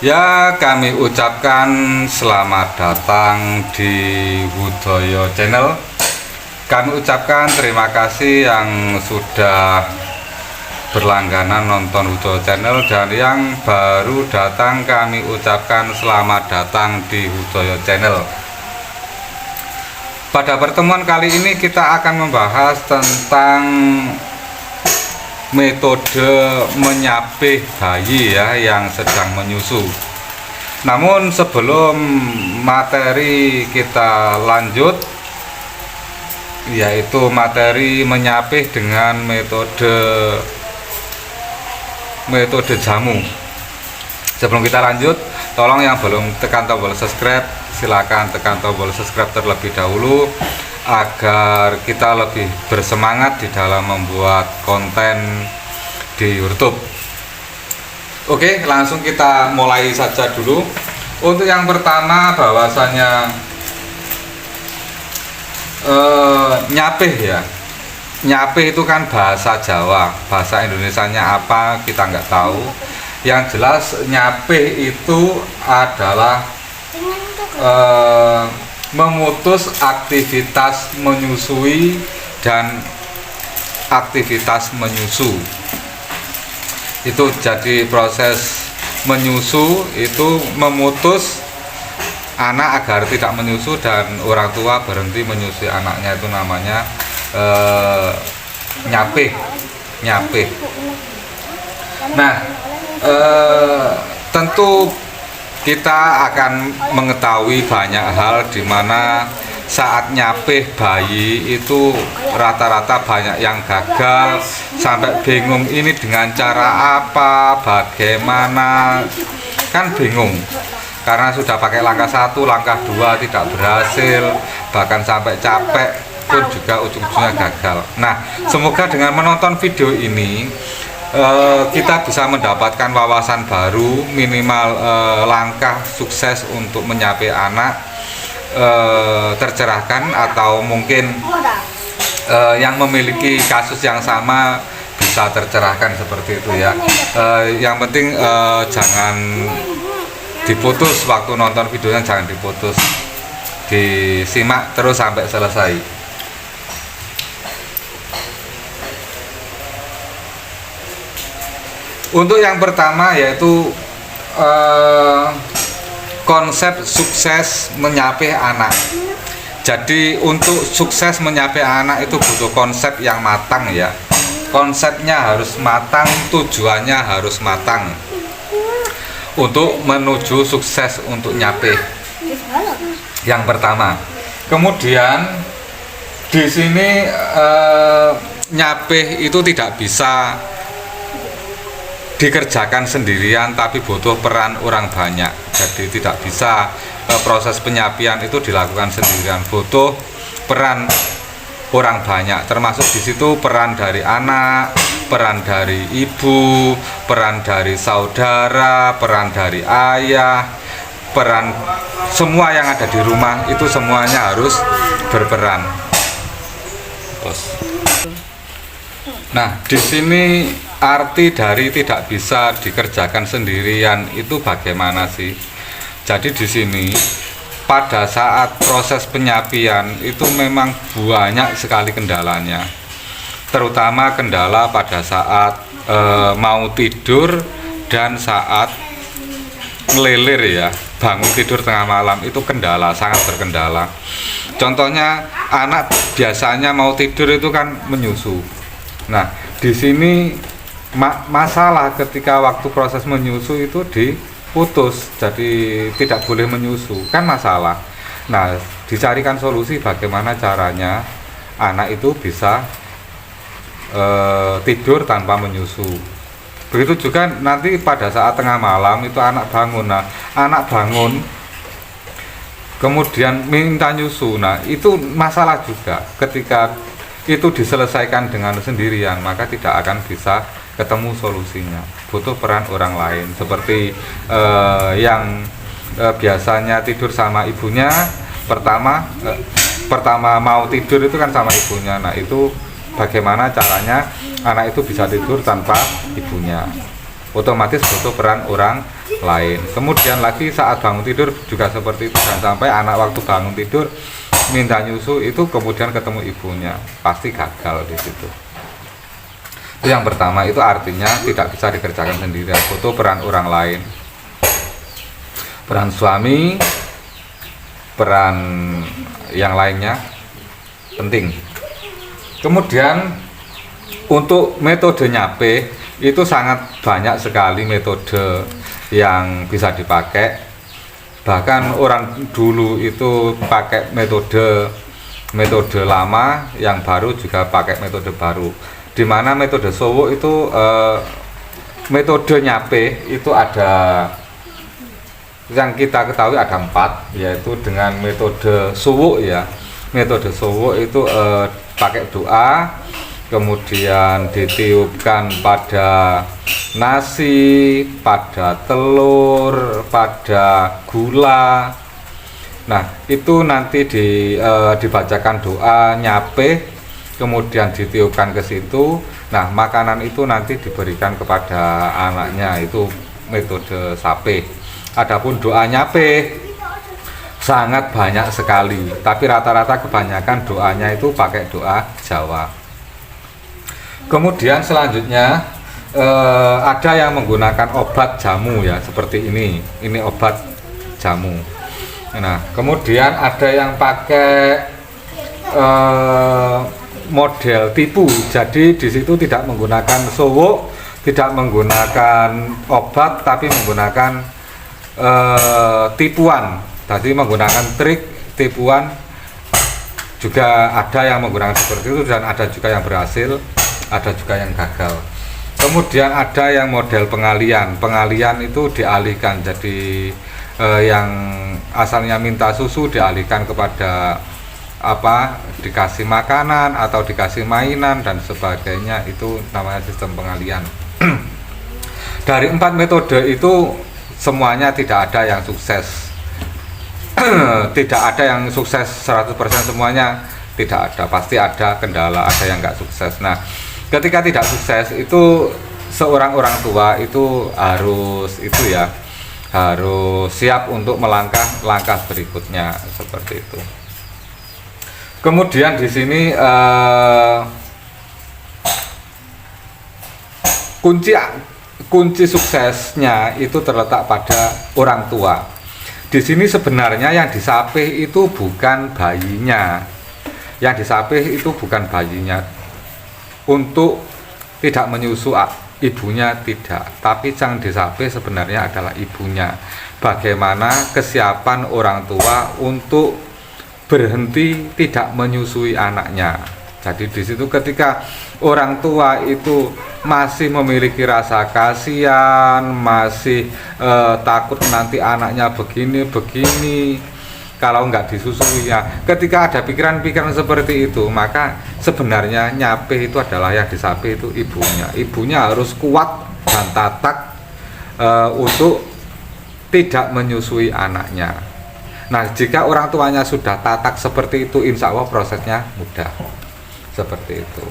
Ya, kami ucapkan selamat datang di Wudoyo Channel. Kami ucapkan terima kasih yang sudah berlangganan nonton Wudoyo Channel, dan yang baru datang kami ucapkan selamat datang di Wudoyo Channel. Pada pertemuan kali ini kita akan membahas tentang metode menyapih bayi ya yang sedang menyusu. Namun sebelum materi kita lanjut, yaitu materi menyapih dengan metode jamu. Sebelum kita lanjut, tolong yang belum tekan tombol subscribe, silakan tekan tombol subscribe terlebih dahulu agar kita lebih bersemangat di dalam membuat konten di YouTube. Oke, langsung kita mulai saja dulu. Untuk yang pertama, bahwasanya nyapih ya. Nyapih itu kan bahasa Jawa, bahasa Indonesianya apa kita nggak tahu. Yang jelas nyapih itu adalah memutus aktivitas menyusui dan aktivitas menyusu. Itu jadi proses menyusu itu memutus anak agar tidak menyusu, dan orang tua berhenti menyusui anaknya, itu namanya nyapih. Nah, tentu kita akan mengetahui banyak hal di mana saat nyapih bayi itu rata-rata banyak yang gagal sampai bingung ini dengan cara apa, bagaimana, kan bingung karena sudah pakai langkah 1, langkah 2 tidak berhasil, bahkan sampai capek pun juga ujung-ujungnya gagal. Nah, semoga dengan menonton video ini kita bisa mendapatkan wawasan baru, minimal langkah sukses untuk menyapih anak tercerahkan, atau mungkin yang memiliki kasus yang sama bisa tercerahkan seperti itu ya. Yang penting jangan diputus waktu nonton videonya, jangan diputus, disimak terus sampai selesai. Untuk yang pertama yaitu konsep sukses menyapih anak. Jadi untuk sukses menyapih anak itu butuh konsep yang matang ya. Konsepnya harus matang, tujuannya harus matang untuk menuju sukses untuk nyapih. Yang pertama. Kemudian di sini nyapih itu tidak bisa dikerjakan sendirian, tapi butuh peran orang banyak. Jadi tidak bisa proses penyapian itu dilakukan sendirian, butuh peran orang banyak, termasuk di situ peran dari anak, peran dari ibu, peran dari saudara, peran dari ayah, peran semua yang ada di rumah, itu semuanya harus berperan. Nah, di sini arti dari tidak bisa dikerjakan sendirian itu bagaimana sih? Jadi di sini pada saat proses penyapian itu memang banyak sekali kendalanya, terutama kendala pada saat mau tidur dan saat ngelilir ya, bangun tidur tengah malam, itu kendala, sangat berkendala. Contohnya anak biasanya mau tidur itu kan menyusu. Nah, di sini masalah ketika waktu proses menyusu itu diputus, jadi tidak boleh menyusu, kan masalah. Nah, dicarikan solusi bagaimana caranya anak itu bisa tidur tanpa menyusu. Begitu juga nanti pada saat tengah malam itu anak bangun. Nah, anak bangun kemudian minta nyusu. Nah, itu masalah juga. Ketika itu diselesaikan dengan sendirian, maka tidak akan bisa ketemu solusinya, butuh peran orang lain, seperti yang biasanya tidur sama ibunya, pertama mau tidur itu kan sama ibunya. Nah, itu bagaimana caranya anak itu bisa tidur tanpa ibunya, otomatis butuh peran orang lain. Kemudian lagi saat bangun tidur juga seperti itu, dan sampai anak waktu bangun tidur minta nyusu itu kemudian ketemu ibunya, pasti gagal di situ. Itu yang pertama, itu artinya tidak bisa dikerjakan sendiri, butuh peran orang lain, peran suami, peran yang lainnya penting. Kemudian untuk metode nyape itu sangat banyak sekali metode yang bisa dipakai. Bahkan orang dulu itu pakai metode lama, yang baru juga pakai metode baru. Dimana metode Sowo itu metode nyape itu ada, yang kita ketahui ada 4, yaitu dengan metode Sowo ya. Metode Sowo itu pakai doa, kemudian ditiupkan pada nasi, pada telur, pada gula. Nah, itu nanti dibacakan doa nyape, kemudian ditiupkan ke situ. Nah, makanan itu nanti diberikan kepada anaknya, itu metode sape. Adapun doa nyape sangat banyak sekali, tapi rata-rata kebanyakan doanya itu pakai doa Jawa. Kemudian selanjutnya ada yang menggunakan obat jamu ya, seperti ini obat jamu. Nah, kemudian ada yang pakai model tipu, jadi di situ tidak menggunakan Sowo, tidak menggunakan obat, tapi menggunakan tipuan, tadi menggunakan trik tipuan. Juga ada yang menggunakan seperti itu, dan ada juga yang berhasil, ada juga yang gagal. Kemudian ada yang model pengalian itu dialihkan, jadi yang asalnya minta susu dialihkan kepada dikasih makanan atau dikasih mainan dan sebagainya, itu namanya sistem pengalian. Dari 4 metode itu semuanya tidak ada yang sukses. Tidak ada yang sukses 100% semuanya, tidak ada, pasti ada kendala, ada yang nggak sukses. Nah, ketika tidak sukses itu seorang orang tua itu harus siap untuk melangkah langkah berikutnya, seperti itu. Kemudian di sini kunci suksesnya itu terletak pada orang tua. Di sini sebenarnya yang disapih itu bukan bayinya, untuk tidak menyusu ibunya tidak, tapi yang disapih sebenarnya adalah ibunya. Bagaimana kesiapan orang tua untuk berhenti tidak menyusui anaknya. Jadi di situ ketika orang tua itu masih memiliki rasa kasihan, masih takut nanti anaknya begini kalau nggak disusui ya. Ketika ada pikiran-pikiran seperti itu, maka sebenarnya nyape itu adalah yang disape itu ibunya. Ibunya harus kuat dan tatak untuk tidak menyusui anaknya. Nah, jika orang tuanya sudah tatak seperti itu, insya Allah prosesnya mudah. Seperti itu.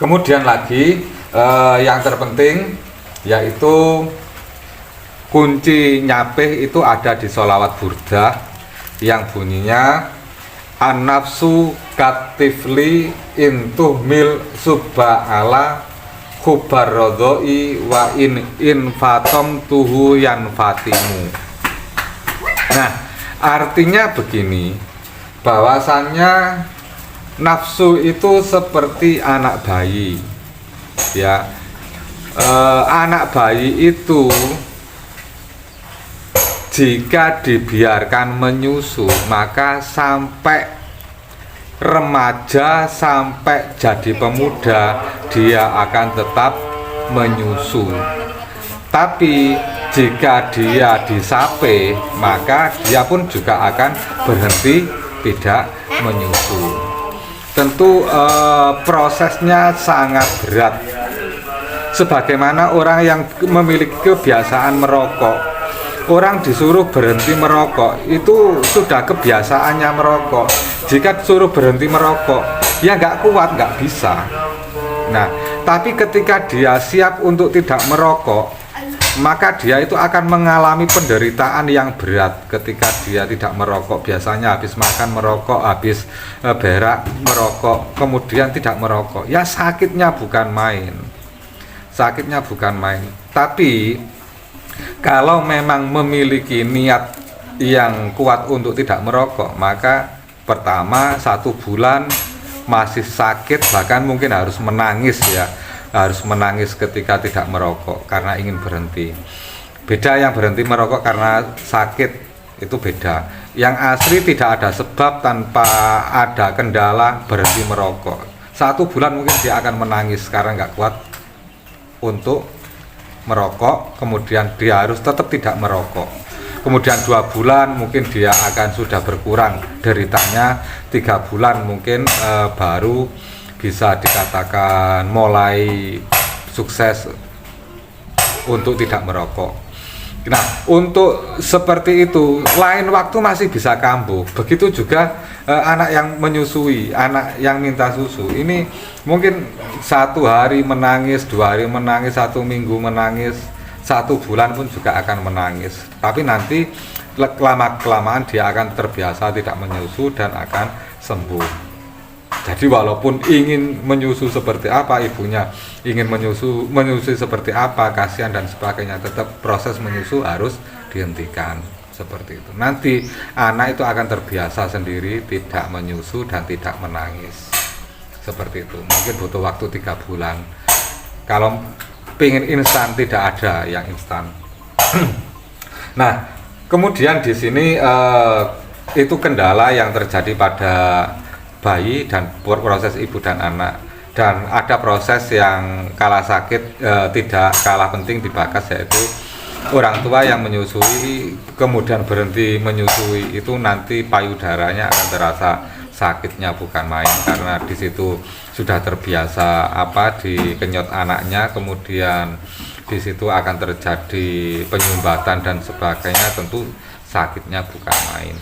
Kemudian lagi yang terpenting yaitu kunci nyapih itu ada di sholawat burdah yang bunyinya an-nafsu katifli intuhmil suba'ala khubar rodoi wa in fatom tuhu yan fatimu. Nah, artinya begini, bahwasannya nafsu itu seperti anak bayi ya. Anak bayi itu jika dibiarkan menyusu, maka sampai remaja, sampai jadi pemuda, dia akan tetap menyusu. Tapi jika dia disape, maka dia pun juga akan berhenti tidak menyusu. Tentu prosesnya sangat berat. Sebagaimana orang yang memiliki kebiasaan merokok, orang disuruh berhenti merokok, itu sudah kebiasaannya merokok. Jika disuruh berhenti merokok, ya nggak kuat, nggak bisa. Nah, tapi ketika dia siap untuk tidak merokok, maka dia itu akan mengalami penderitaan yang berat ketika dia tidak merokok. Biasanya habis makan merokok, habis berak merokok, kemudian tidak merokok. Ya sakitnya bukan main. Sakitnya bukan main. Tapi kalau memang memiliki niat yang kuat untuk tidak merokok, maka pertama 1 bulan masih sakit, bahkan mungkin harus menangis ya, harus menangis ketika tidak merokok karena ingin berhenti. Beda yang berhenti merokok karena sakit, itu beda. Yang asli tidak ada sebab, tanpa ada kendala berhenti merokok, 1 bulan mungkin dia akan menangis karena nggak kuat untuk merokok, kemudian dia harus tetap tidak merokok. Kemudian 2 bulan mungkin dia akan sudah berkurang deritanya, 3 bulan mungkin baru bisa dikatakan mulai sukses untuk tidak merokok. Nah, untuk seperti itu, lain waktu masih bisa kambuh. Begitu juga anak yang menyusui, anak yang minta susu. Ini mungkin 1 hari menangis, 2 hari menangis, 1 minggu menangis, 1 bulan pun juga akan menangis. Tapi nanti lama-kelamaan dia akan terbiasa tidak menyusu dan akan sembuh. Jadi walaupun ingin menyusu seperti apa, ibunya ingin menyusui seperti apa, kasihan dan sebagainya, tetap proses menyusu harus dihentikan seperti itu. Nanti anak itu akan terbiasa sendiri tidak menyusu dan tidak menangis seperti itu. Mungkin butuh waktu 3 bulan. Kalau pengen instan, tidak ada yang instan. Nah, kemudian di sini itu kendala yang terjadi pada bayi dan proses ibu dan anak. Dan ada proses yang kalah sakit, tidak kalah penting dibahas, yaitu orang tua yang menyusui kemudian berhenti menyusui, itu nanti payudaranya akan terasa sakitnya bukan main, karena di situ sudah terbiasa dikenyot anaknya, kemudian di situ akan terjadi penyumbatan dan sebagainya, tentu sakitnya bukan main.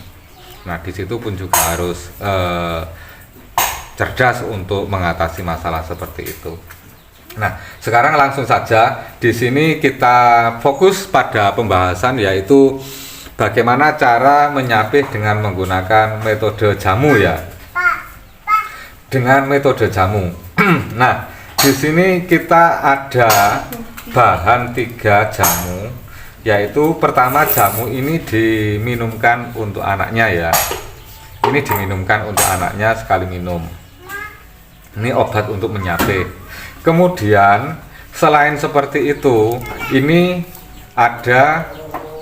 Nah, di situ pun juga harus cerdas untuk mengatasi masalah seperti itu. Nah, sekarang langsung saja di sini kita fokus pada pembahasan, yaitu bagaimana cara menyapih dengan menggunakan metode jamu ya. Dengan metode jamu. Nah, di sini kita ada bahan 3 jamu, yaitu pertama jamu ini diminumkan untuk anaknya ya. Ini diminumkan untuk anaknya sekali minum. Ini obat untuk menyapih. Kemudian selain seperti itu, ini ada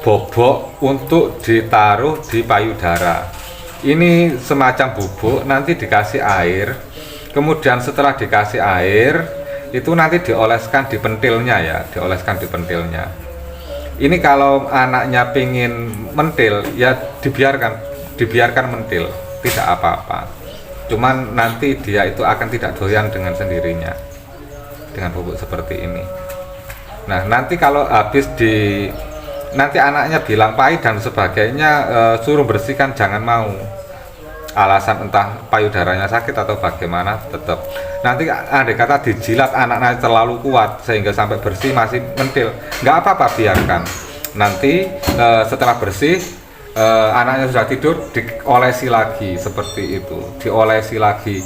bobok untuk ditaruh di payudara. Ini semacam bubuk, nanti dikasih air. Kemudian setelah dikasih air, itu nanti dioleskan di pentilnya ya, dioleskan di pentilnya. Ini kalau anaknya pingin mentil, ya dibiarkan mentil, tidak apa-apa. Cuman nanti dia itu akan tidak doyan dengan sendirinya dengan bubuk seperti ini. Nah, nanti kalau habis nanti anaknya bilang pahit dan sebagainya, suruh bersihkan, jangan mau. Alasan entah payudaranya sakit atau bagaimana, tetap. Nanti andai kata dijilat anaknya terlalu kuat sehingga sampai bersih masih mentil, nggak apa-apa, biarkan. Nanti setelah bersih, anaknya sudah tidur, diolesi lagi seperti itu, diolesi lagi.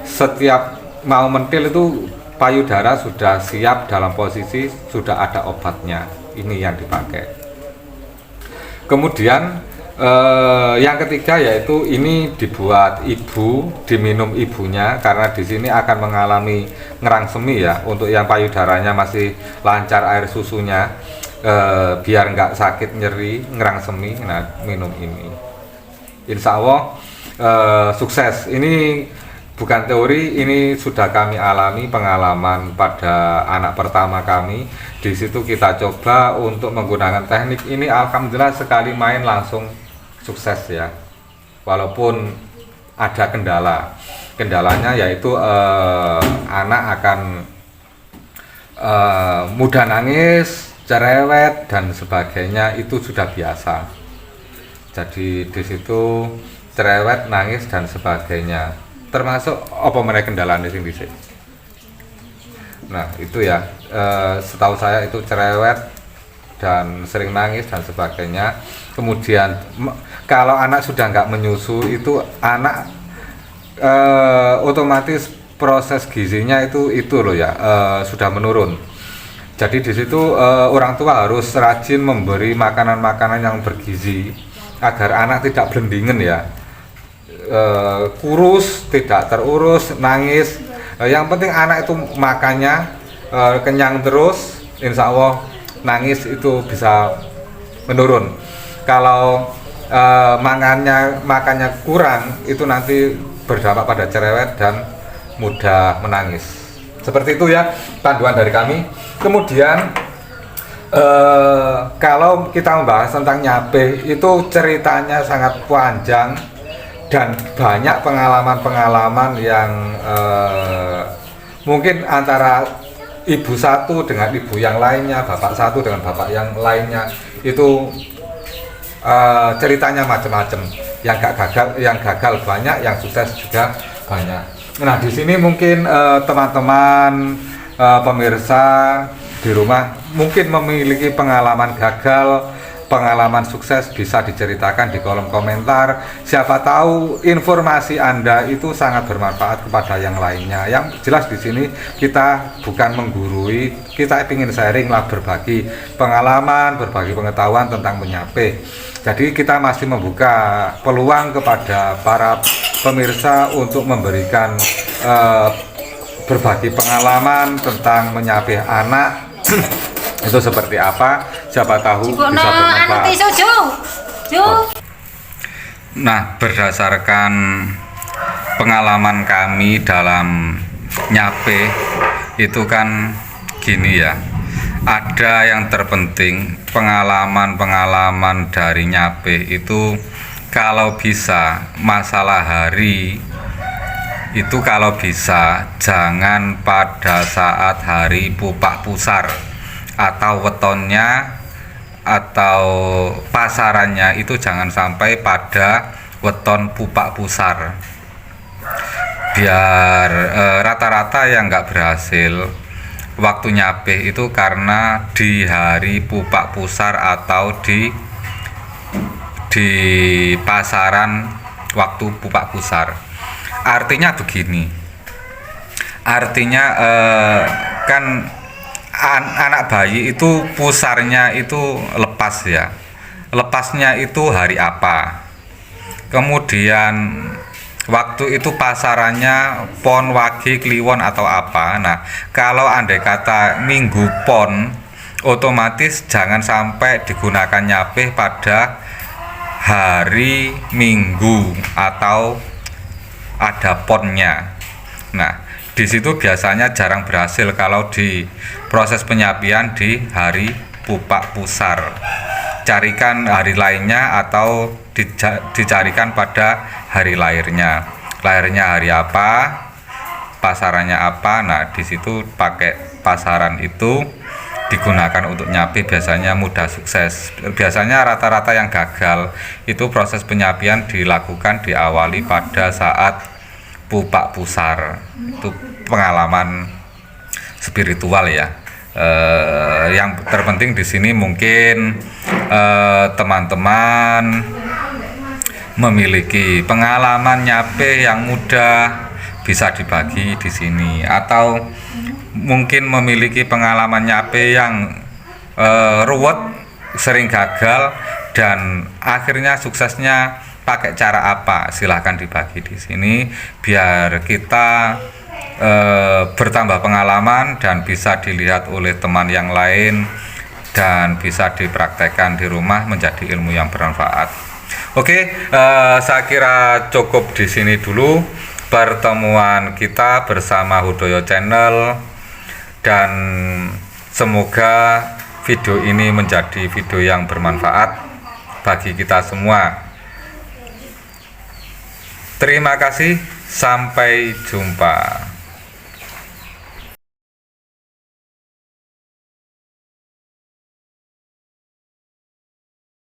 Setiap mau mentil itu payudara sudah siap dalam posisi sudah ada obatnya, ini yang dipakai. Kemudian yang ketiga yaitu ini dibuat ibu, diminum ibunya, karena di sini akan mengalami ngerangsemi ya, untuk yang payudaranya masih lancar air susunya, biar nggak sakit nyeri ngerangsemi. Nah, minum ini insya Allah sukses. Ini bukan teori, ini sudah kami alami pengalaman pada anak pertama kami. Di situ kita coba untuk menggunakan teknik ini, alhamdulillah sekali main langsung sukses ya. Walaupun ada kendalanya yaitu anak akan mudah nangis, cerewet dan sebagainya, itu sudah biasa. Jadi di situ cerewet, nangis dan sebagainya, termasuk apa mereka kendalanya sing dhisik. Nah, itu ya, setahu saya itu cerewet dan sering nangis dan sebagainya. Kemudian kalau anak sudah nggak menyusu itu anak otomatis proses gizinya itu loh ya, sudah menurun. Jadi di situ orang tua harus rajin memberi makanan-makanan yang bergizi agar anak tidak blendingen ya, kurus, tidak terurus, nangis. Yang penting anak itu makannya kenyang terus, insya Allah nangis itu bisa menurun. Kalau makannya kurang, itu nanti berdampak pada cerewet dan mudah menangis. Seperti itu ya panduan dari kami. Kemudian kalau kita membahas tentang nyabe, itu ceritanya sangat panjang dan banyak pengalaman-pengalaman yang mungkin antara ibu satu dengan ibu yang lainnya, bapak satu dengan bapak yang lainnya, itu ceritanya macam-macam. Yang gagal banyak, yang sukses juga banyak. Nah, di sini mungkin teman-teman pemirsa di rumah mungkin memiliki pengalaman gagal, pengalaman sukses, bisa diceritakan di kolom komentar. Siapa tahu informasi Anda itu sangat bermanfaat kepada yang lainnya. Yang jelas di sini kita bukan menggurui, kita ingin sharing lah, berbagi pengalaman, berbagi pengetahuan tentang menyape. Jadi kita masih membuka peluang kepada para pemirsa untuk memberikan berbagi pengalaman tentang menyape anak. Itu seperti apa, siapa tahu bisa bermanfaat. Nah, berdasarkan pengalaman kami dalam nyape itu kan gini ya, ada yang terpenting pengalaman-pengalaman dari nyape itu, kalau bisa masalah hari itu, kalau bisa jangan pada saat hari pupak pusar atau wetonnya atau pasarannya, itu jangan sampai pada weton pupak pusar, biar rata-rata yang nggak berhasil waktu nyape itu karena di hari pupak pusar atau di pasaran waktu pupak pusar. Artinya begini, artinya kan anak bayi itu pusarnya itu lepas ya, lepasnya itu hari apa, kemudian waktu itu pasarannya pon, wage, kliwon atau apa. Nah, kalau andai kata minggu pon, otomatis jangan sampai digunakan nyape pada hari minggu atau ada ponnya. Nah, di situ biasanya jarang berhasil kalau di proses penyapian di hari pupak pusar. Carikan hari lainnya atau dicarikan pada hari lahirnya. Lahirnya hari apa, pasarannya apa. Nah, di situ pakai pasaran itu digunakan untuk nyapi, biasanya mudah sukses. Biasanya rata-rata yang gagal itu proses penyapian dilakukan diawali pada saat pupak pusar. Itu pengalaman spiritual ya. Yang terpenting di sini mungkin teman-teman memiliki pengalaman nyape yang mudah, bisa dibagi di sini, atau mungkin memiliki pengalaman nyape yang ruwet, sering gagal dan akhirnya suksesnya pakai cara apa, silahkan dibagi di sini biar kita bertambah pengalaman dan bisa dilihat oleh teman yang lain dan bisa dipraktekkan di rumah menjadi ilmu yang bermanfaat. Oke, saya kira cukup di sini dulu pertemuan kita bersama Hudoyo Channel, dan semoga video ini menjadi video yang bermanfaat bagi kita semua. Terima kasih, sampai jumpa.